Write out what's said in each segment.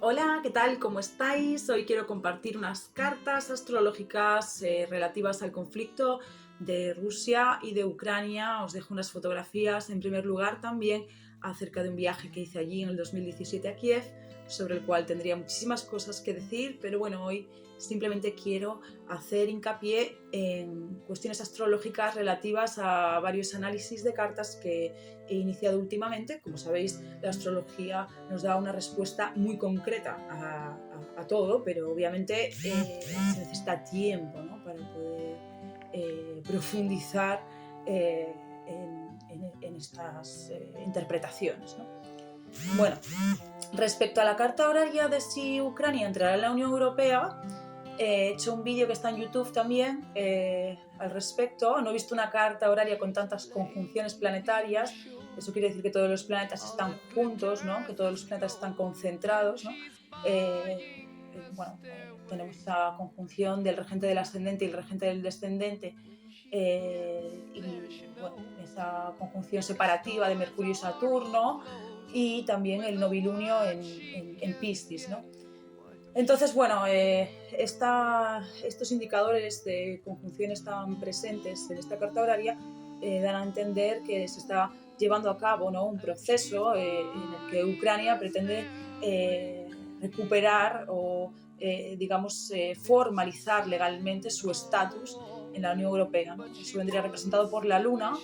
Hola, ¿qué tal? ¿Cómo estáis? Hoy quiero compartir unas cartas astrológicas relativas al conflicto de Rusia y de Ucrania. Os dejo unas fotografías en primer lugar también acerca de un viaje que hice allí en el 2017 a Kiev, sobre el cual tendría muchísimas cosas que decir, pero bueno, hoy simplemente quiero hacer hincapié en cuestiones astrológicas relativas a varios análisis de cartas que he iniciado últimamente. Como sabéis, la astrología nos da una respuesta muy concreta a todo, pero obviamente se necesita tiempo, ¿no?, para poder profundizar en estas interpretaciones, ¿no? Bueno, respecto a la carta horaria de si Ucrania entrará en la Unión Europea, he hecho un vídeo que está en YouTube también al respecto. No he visto una carta horaria con tantas conjunciones planetarias. Eso quiere decir que todos los planetas están juntos, ¿no?, que todos los planetas están concentrados, ¿no? Tenemos esa conjunción del regente del ascendente y el regente del descendente, y bueno, esa conjunción separativa de Mercurio y Saturno, y también el novilunio en Piscis, ¿no? Entonces, bueno, estos indicadores de conjunciones tan presentes en esta carta horaria dan a entender que se está llevando a cabo, ¿no?, un proceso en el que Ucrania pretende recuperar o, formalizar legalmente su estatus en la Unión Europea, ¿no? Eso vendría representado por la Luna,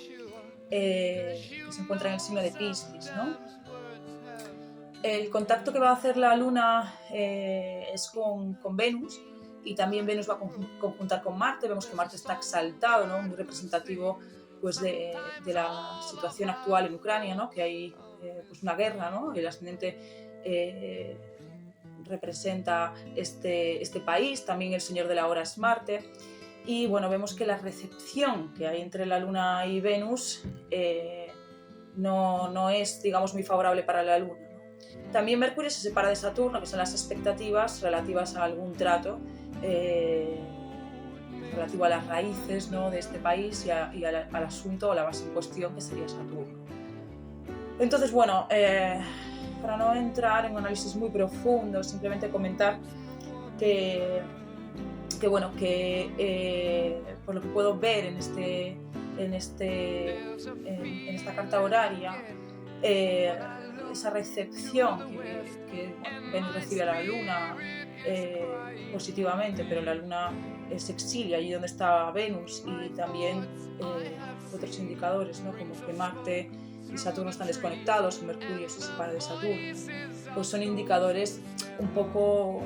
que se encuentra en el signo de Piscis, ¿no? El contacto que va a hacer la Luna es con Venus, y también Venus va a conjuntar con Marte. Vemos que Marte está exaltado, ¿no?, muy representativo pues, de la situación actual en Ucrania, ¿no?, que hay pues una guerra, ¿no? El ascendente representa este país, también el señor de la hora es Marte. Y bueno, vemos que la recepción que hay entre la Luna y Venus no es, digamos, muy favorable para la Luna, ¿no? También Mercurio se separa de Saturno, que son las expectativas relativas a algún trato relativo a las raíces, ¿no?, de este país y al asunto o la base en cuestión, que sería Saturno. Entonces, bueno, para no entrar en un análisis muy profundo, simplemente comentar que por lo que puedo ver en esta carta horaria, esa recepción que Venus recibe a la Luna positivamente, pero la Luna se exilia allí donde está Venus, y también otros indicadores, ¿no?, como que Marte y Saturno están desconectados, y Mercurio se separa de Saturno, pues son indicadores un poco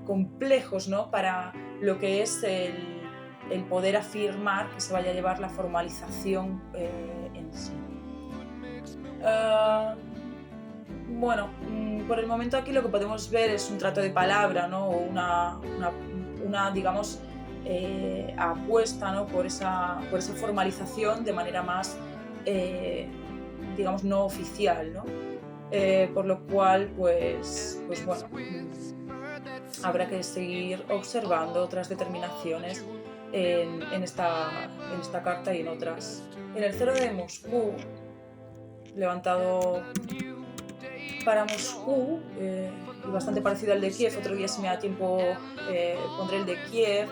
complejos, ¿no?, para lo que es el poder afirmar que se vaya a llevar la formalización en sí. Por el momento aquí lo que podemos ver es un trato de palabra, ¿no?, o una digamos, apuesta, ¿no?, por esa formalización de manera más, digamos, no oficial, ¿no? Por lo cual, pues bueno, habrá que seguir observando otras determinaciones en esta carta y en otras. En el cero de Moscú, levantado para Moscú, y bastante parecido al de Kiev. Otro día, si me da tiempo, pondré el de Kiev,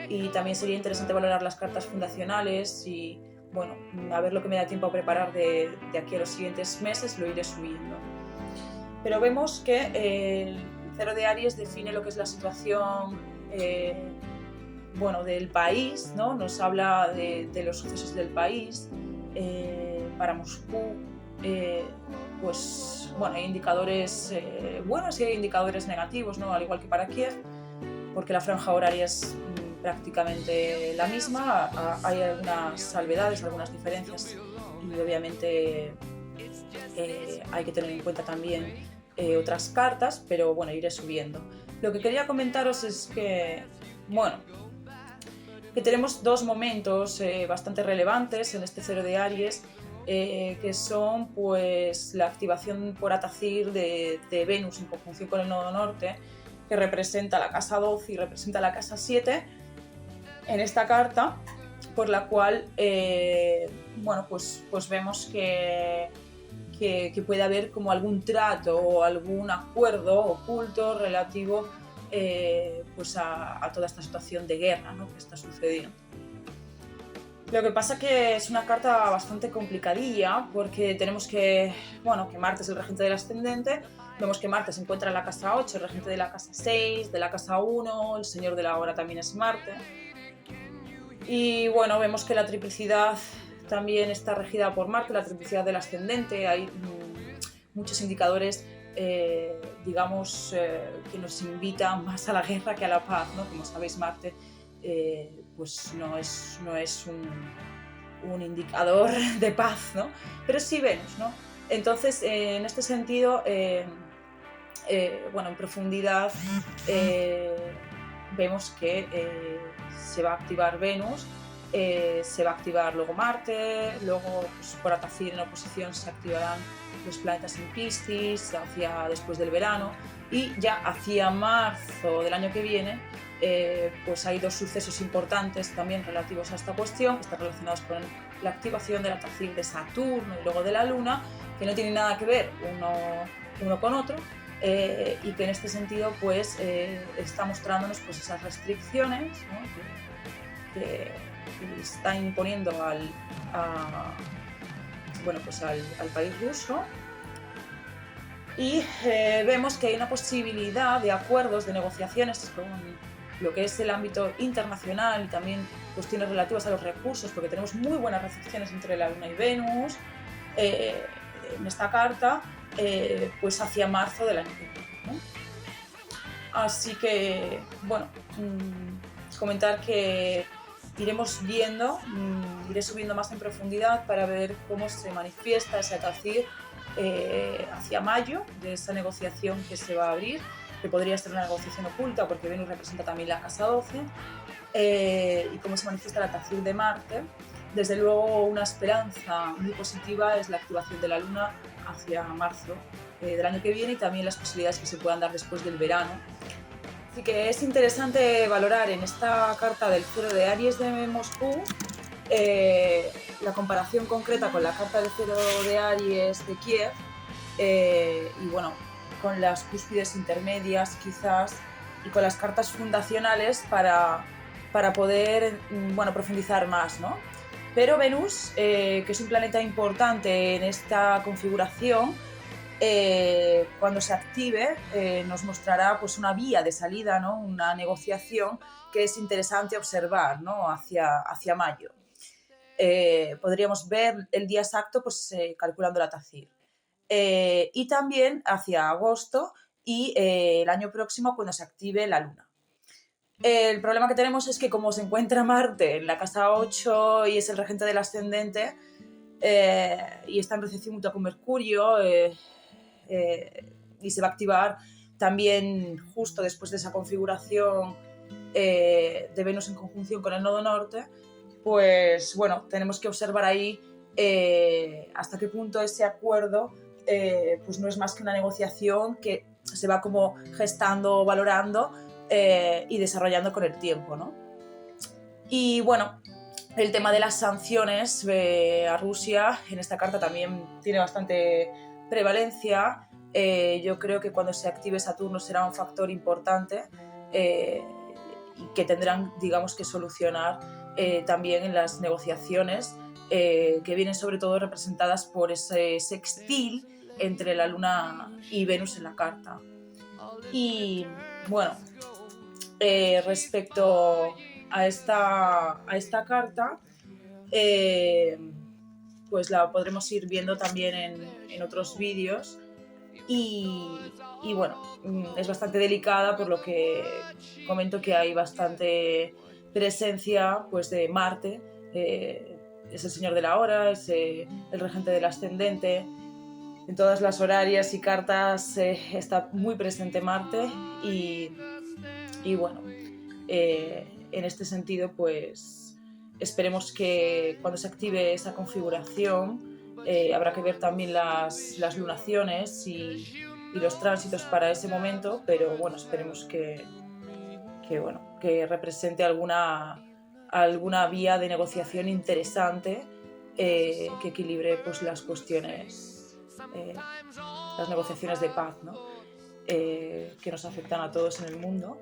y también sería interesante valorar las cartas fundacionales y, bueno, a ver lo que me da tiempo a preparar de aquí a los siguientes meses, lo iré subiendo. Pero vemos que el cero de Aries define lo que es la situación del país, ¿no? Nos habla de los sucesos del país. Para Moscú, pues bueno, hay indicadores buenos y hay indicadores negativos, ¿no?, al igual que para Kiev, porque la franja horaria es prácticamente la misma. Hay algunas salvedades, algunas diferencias, y obviamente hay que tener en cuenta también otras cartas, pero bueno, iré subiendo. Lo que quería comentaros es que, bueno, que tenemos dos momentos bastante relevantes en este cero de Aries, que son pues la activación por Atacir de Venus en conjunción con el nodo norte, que representa la casa 12 y representa la casa 7 en esta carta, por la cual pues vemos que que puede haber como algún trato o algún acuerdo oculto relativo pues a toda esta situación de guerra, ¿no?, que está sucediendo. Lo que pasa que es una carta bastante complicadilla porque tenemos que Marte es el regente del ascendente, vemos que Marte se encuentra en la casa 8, el regente de la casa 6, de la casa 1, el señor de la hora también es Marte. Y bueno, vemos que la triplicidad también está regida por Marte, la triplicidad del ascendente. Hay muchos indicadores, digamos, que nos invitan más a la guerra que a la paz, ¿no? Como sabéis, Marte pues no es un indicador de paz, ¿no? Pero sí Venus, ¿no? Entonces, en este sentido, en profundidad vemos que se va a activar Venus, se va a activar luego Marte, luego pues, por Atacir en oposición se activarán los planetas en Piscis después del verano, y ya hacia marzo del año que viene pues hay dos sucesos importantes también relativos a esta cuestión, que están relacionados con la activación del Atacir de Saturno y luego de la Luna, que no tienen nada que ver uno con otro, y que en este sentido pues está mostrándonos pues esas restricciones, ¿no?, que está imponiendo al país ruso. Y vemos que hay una posibilidad de acuerdos, de negociaciones con lo que es el ámbito internacional y también cuestiones relativas a los recursos, porque tenemos muy buenas recepciones entre la Luna y Venus en esta carta, pues hacia marzo del año que viene, ¿no? Así que, bueno, comentar que iremos viendo, iré subiendo más en profundidad para ver cómo se manifiesta ese Atacir hacia mayo, de esa negociación que se va a abrir, que podría ser una negociación oculta porque Venus representa también la casa 12, y cómo se manifiesta el Atacir de Marte. Desde luego, una esperanza muy positiva es la activación de la Luna hacia marzo del año que viene, y también las posibilidades que se puedan dar después del verano. Así que es interesante valorar en esta carta del cero de Aries de Moscú la comparación concreta con la carta del cero de Aries de Kiev, y bueno, con las cúspides intermedias quizás, y con las cartas fundacionales para poder profundizar más, ¿no? Pero Venus, que es un planeta importante en esta configuración, cuando se active nos mostrará pues una vía de salida, ¿no?, una negociación que es interesante observar, ¿no?, hacia mayo. Podríamos ver el día exacto pues calculando la Atacir, y también hacia agosto y el año próximo cuando se active la Luna. El problema que tenemos es que como se encuentra Marte en la casa 8 y es el regente del ascendente, y está en recepción mutua con Mercurio, y se va a activar también justo después de esa configuración de Venus en conjunción con el nodo norte, pues bueno, tenemos que observar ahí hasta qué punto ese acuerdo pues no es más que una negociación que se va como gestando, valorando y desarrollando con el tiempo, ¿no? Y bueno, el tema de las sanciones a Rusia en esta carta también tiene bastante prevalencia. Yo creo que cuando se active Saturno será un factor importante y que tendrán, digamos, que solucionar también en las negociaciones que vienen sobre todo representadas por ese sextil entre la Luna y Venus en la carta. Y bueno, respecto a esta carta, pues la podremos ir viendo también en otros vídeos, y bueno, es bastante delicada, por lo que comento que hay bastante presencia pues de Marte, es el señor de la hora, es el regente del ascendente. En todas las horarias y cartas está muy presente Marte, y bueno, en este sentido pues esperemos que cuando se active esa configuración habrá que ver también las lunaciones y los tránsitos para ese momento, pero bueno, esperemos que represente alguna vía de negociación interesante que equilibre pues las cuestiones las negociaciones de paz, ¿no? Que nos afectan a todos en el mundo.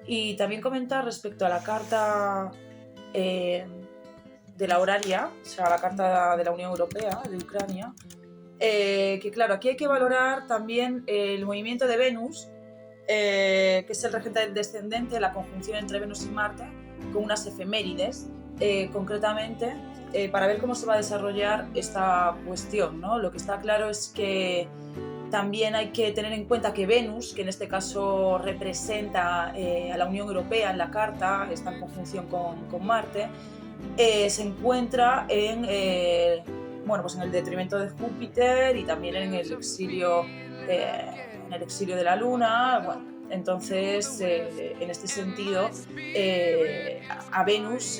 Y también comentar respecto a la carta de la horaria, o sea, la carta de la Unión Europea de Ucrania, que claro, aquí hay que valorar también el movimiento de Venus, que es el regente descendente de la conjunción entre Venus y Marte, con unas efemérides, concretamente, para ver cómo se va a desarrollar esta cuestión, ¿no? Lo que está claro es que también hay que tener en cuenta que Venus, que en este caso representa a la Unión Europea en la carta, está en conjunción con Marte, se encuentra en el detrimento de Júpiter y también en el exilio de la Luna. Bueno, entonces, en este sentido, a Venus,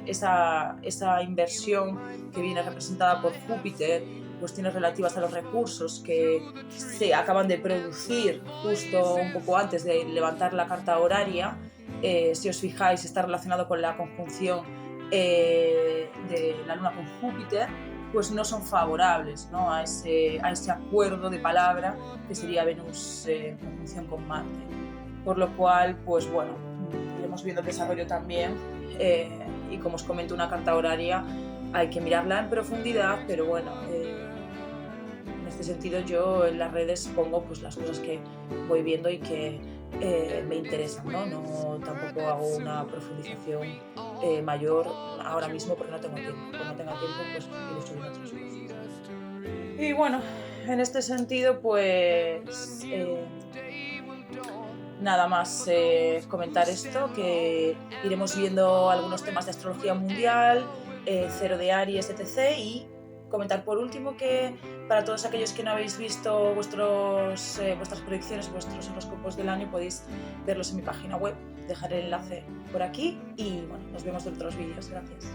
esa inversión que viene representada por Júpiter, cuestiones relativas a los recursos que se acaban de producir justo un poco antes de levantar la carta horaria, si os fijáis, está relacionado con la conjunción de la Luna con Júpiter, pues no son favorables, ¿no? a ese acuerdo de palabra que sería Venus en conjunción con Marte. Por lo cual, pues bueno, iremos viendo el desarrollo también, y como os comento, una carta horaria hay que mirarla en profundidad, pero bueno, en este sentido yo en las redes pongo pues las cosas que voy viendo y que me interesan, ¿no? Tampoco hago una profundización mayor ahora mismo porque no tengo tiempo. Cuando tenga tiempo, pues iré subiendo otras cosas. Y bueno, en este sentido, pues nada más comentar esto, que iremos viendo algunos temas de astrología mundial, cero de Aries, etc. Y comentar por último que para todos aquellos que no habéis visto vuestras predicciones, vuestros horóscopos del año, podéis verlos en mi página web. Dejaré el enlace por aquí y bueno, nos vemos en otros vídeos. Gracias.